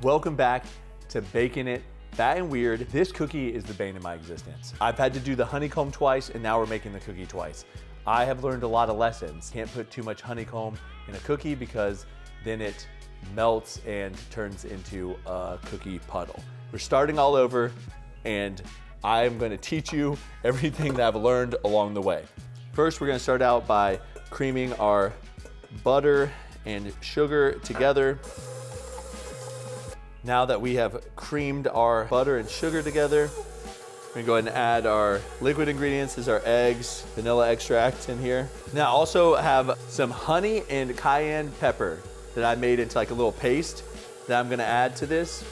Welcome back to Baking It Fat and Weird. This cookie is the bane of my existence. I've had to do the honeycomb twice, and now we're making the cookie twice. I have learned a lot of lessons. Can't put too much honeycomb in a cookie because then it melts and turns into a cookie puddle. We're starting all over, and I'm gonna teach you everything that I've learned along the way. First, we're gonna start out by creaming our butter and sugar together. Now that we have creamed our butter and sugar together, we're gonna go ahead and add our liquid ingredients. This is our eggs, vanilla extract in here. Now I also have some honey and cayenne pepper that I made into like a little paste that I'm gonna add to this.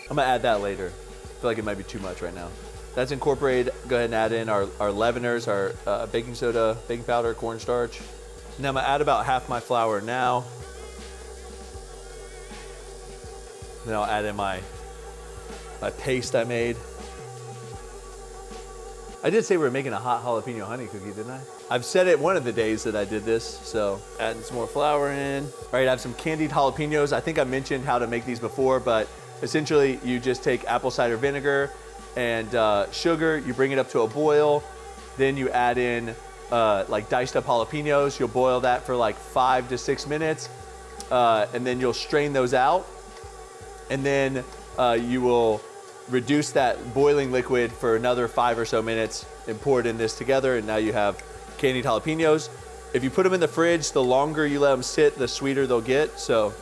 I'm gonna add that later. I feel like it might be too much right now. That's incorporated. Go ahead and add in our leaveners, our baking soda, baking powder, cornstarch. Now I'm gonna add about half my flour now. Then I'll add in my paste I made. I did say we were making a hot jalapeno honey cookie, didn't I? I've said it one of the days that I did this, so adding some more flour in. All right, I have some candied jalapenos. I think I mentioned how to make these before, but essentially you just take apple cider vinegar and sugar, you bring it up to a boil, then you add in like diced up jalapenos. You'll boil that for like 5 to 6 minutes, and then you'll strain those out. And then you will reduce that boiling liquid for another 5 or so minutes and pour it in this together, and now you have candied jalapenos. If you put them in the fridge, the longer you let them sit, the sweeter they'll get. So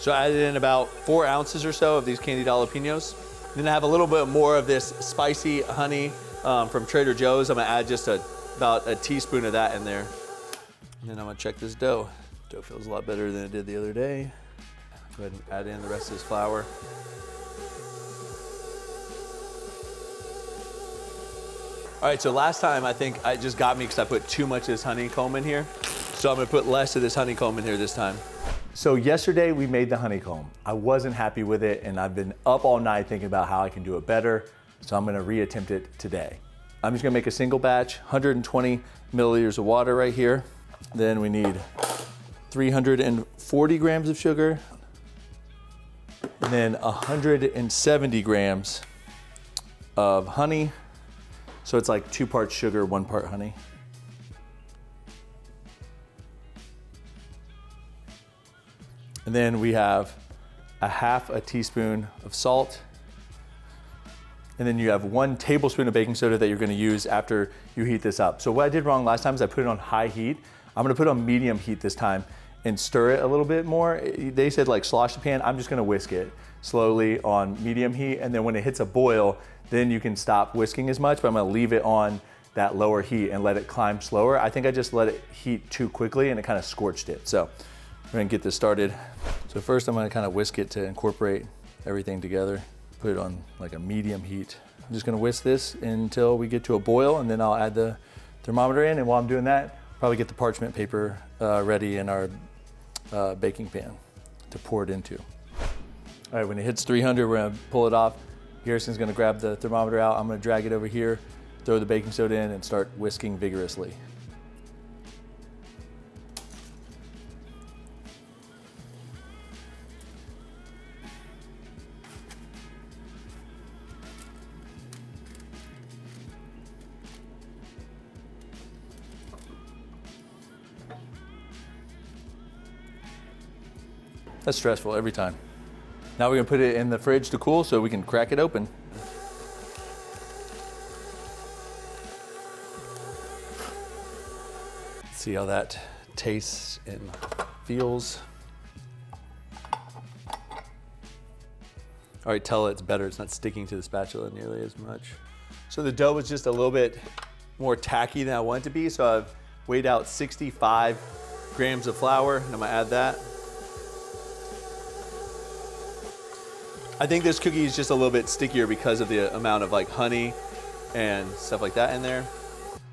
I added in about 4 ounces or so of these candied jalapenos. Then I have a little bit more of this spicy honey from Trader Joe's. I'm gonna add just about a teaspoon of that in there. And then I'm gonna check this dough. Dough feels a lot better than it did the other day. Go ahead and add in the rest of this flour. All right, so last time I think it just got me because I put too much of this honeycomb in here. So I'm gonna put less of this honeycomb in here this time. So yesterday we made the honeycomb. I wasn't happy with it, and I've been up all night thinking about how I can do it better. So I'm gonna reattempt it today. I'm just gonna make a single batch, 120 milliliters of water right here. Then we need 340 grams of sugar, and then 170 grams of honey. So it's like 2 parts sugar, 1 part honey. And then we have a half a teaspoon of salt. And then you have 1 tablespoon of baking soda that you're gonna use after you heat this up. So what I did wrong last time is I put it on high heat. I'm gonna put it on medium heat this time and stir it a little bit more. They said like slosh the pan. I'm just gonna whisk it slowly on medium heat, and then when it hits a boil, then you can stop whisking as much, but I'm gonna leave it on that lower heat and let it climb slower. I think I just let it heat too quickly and it kind of scorched it. So we're gonna get this started. So first I'm gonna kind of whisk it to incorporate everything together. Put it on like a medium heat. I'm just gonna whisk this until we get to a boil, and then I'll add the thermometer in, and while I'm doing that, probably get the parchment paper ready in our baking pan to pour it into. All right, when it hits 300, we're gonna pull it off. Garrison's gonna grab the thermometer out. I'm gonna drag it over here, throw the baking soda in, and start whisking vigorously. That's stressful every time. Now we're gonna put it in the fridge to cool so we can crack it open. See how that tastes and feels. All right, tell it's better. It's not sticking to the spatula nearly as much. So the dough was just a little bit more tacky than I want it to be, so I've weighed out 65 grams of flour, and I'm gonna add that. I think this cookie is just a little bit stickier because of the amount of like honey and stuff like that in there.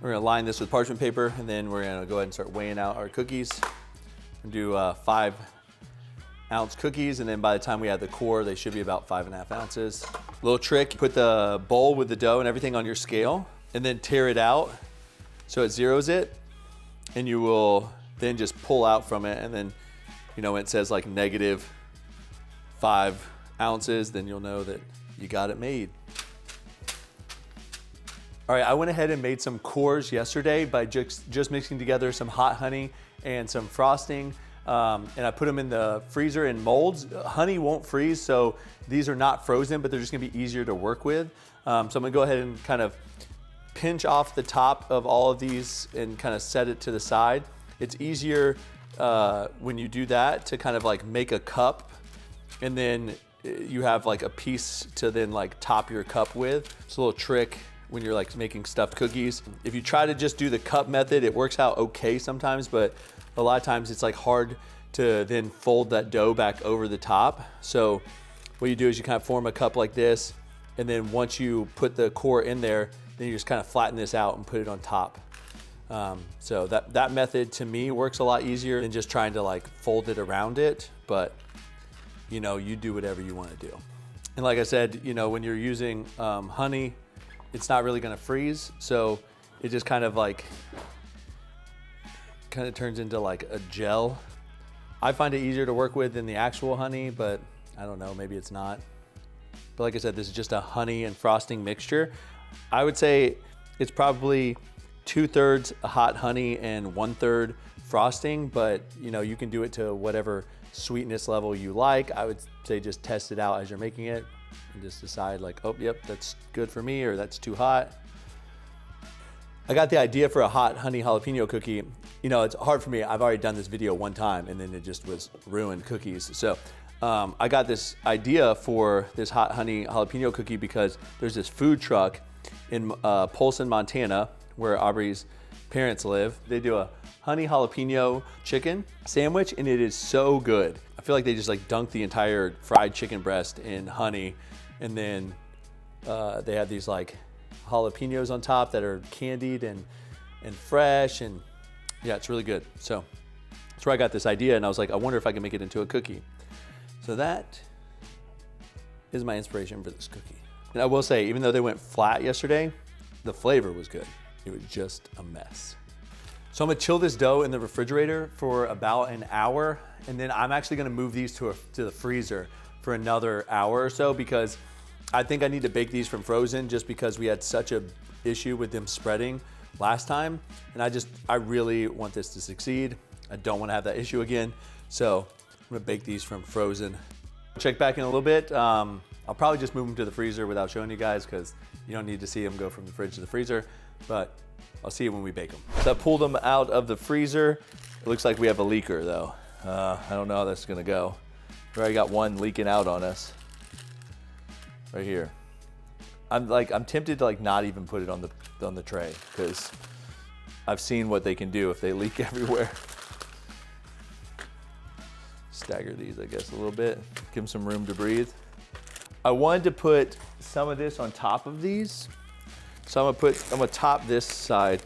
We're gonna line this with parchment paper, and then we're gonna go ahead and start weighing out our cookies. And do 5-ounce cookies, and then by the time we add the core, they should be about 5.5 ounces. Little trick, put the bowl with the dough and everything on your scale, and then tear it out so it zeroes it, and you will then just pull out from it and then You know, when it says like -5 ounces, then you'll know that you got it made. All right, I went ahead and made some cores yesterday by just mixing together some hot honey and some frosting, and I put them in the freezer in molds. Honey won't freeze, so these are not frozen, but they're just gonna be easier to work with. So I'm gonna go ahead and kind of pinch off the top of all of these and kind of set it to the side. It's easier when you do that to kind of like make a cup, and then you have like a piece to then like top your cup with. It's a little trick when you're like making stuffed cookies. If you try to just do the cup method, it works out okay sometimes, but a lot of times it's like hard to then fold that dough back over the top. So what you do is you kind of form a cup like this, and then once you put the core in there, then you just kind of flatten this out and put it on top. So that method to me works a lot easier than just trying to like fold it around it, but you know, you do whatever you want to do. And like I said, you know, when you're using honey, it's not really gonna freeze, so it just kind of turns into like a gel. I find it easier to work with than the actual honey, but I don't know, maybe it's not. But like I said, this is just a honey and frosting mixture. I would say it's probably 2/3 hot honey and 1/3 frosting, but you know, you can do it to whatever sweetness level you like. I would say just test it out as you're making it and just decide like, oh, yep, that's good for me, or that's too hot. I got the idea for a hot honey jalapeno cookie. You know, it's hard for me. I've already done this video one time and then it just was ruined cookies. So I got this idea for this hot honey jalapeno cookie because there's this food truck in Polson, Montana, where Aubrey's parents live. They do a honey jalapeno chicken sandwich, and it is so good. I feel like they just like dunk the entire fried chicken breast in honey, and then they have these like jalapenos on top that are candied and fresh, and yeah, it's really good. So that's where I got this idea, and I was like, I wonder if I can make it into a cookie. So that is my inspiration for this cookie. And I will say, even though they went flat yesterday, the flavor was good. It was just a mess. So I'm gonna chill this dough in the refrigerator for about an hour, and then I'm actually gonna move these to the freezer for another hour or so, because I think I need to bake these from frozen, just because we had such a issue with them spreading last time. And I really want this to succeed. I don't wanna have that issue again. So I'm gonna bake these from frozen. Check back in a little bit. I'll probably just move them to the freezer without showing you guys, because you don't need to see them go from the fridge to the freezer, but I'll see you when we bake them. So I pulled them out of the freezer. It looks like we have a leaker though. I don't know how that's gonna go. We already got one leaking out on us. Right here. I'm tempted to like not even put it on the tray, because I've seen what they can do if they leak everywhere. Stagger these, I guess, a little bit. Give them some room to breathe. I wanted to put some of this on top of these. So I'm gonna top this side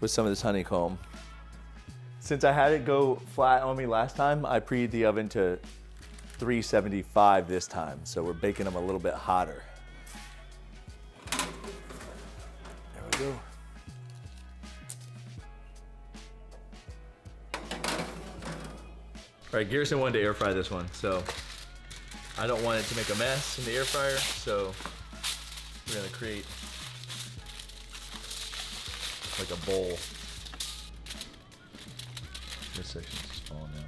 with some of this honeycomb. Since I had it go flat on me last time, I preheated the oven to 375 this time. So we're baking them a little bit hotter. There we go. All right, Garrison wanted to air fry this one, so I don't want it to make a mess in the air fryer, so we're gonna create like a bowl. This section's just falling down.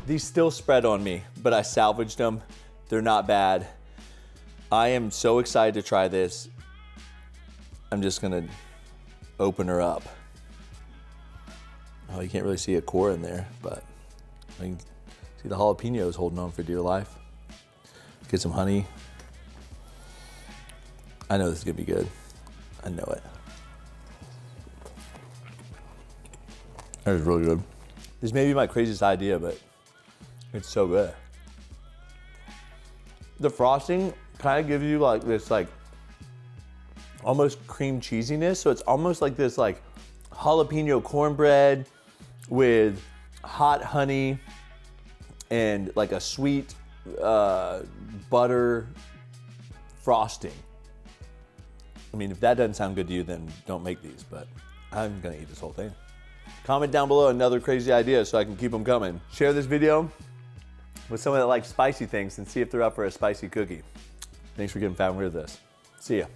These still spread on me, but I salvaged them. They're not bad. I am so excited to try this. I'm just gonna open her up. Oh, you can't really see a core in there, but I can see the jalapenos holding on for dear life. Get some honey. I know this is gonna be good. I know it. That is really good. This may be my craziest idea, but it's so good. The frosting kind of gives you like this like almost cream cheesiness. So it's almost like this like jalapeno cornbread with hot honey and like a sweet butter frosting. I mean, if that doesn't sound good to you, then don't make these, but I'm gonna eat this whole thing. Comment down below another crazy idea so I can keep them coming. Share this video with someone that likes spicy things and see if they're up for a spicy cookie. Thanks for getting fat and weird with this. See ya.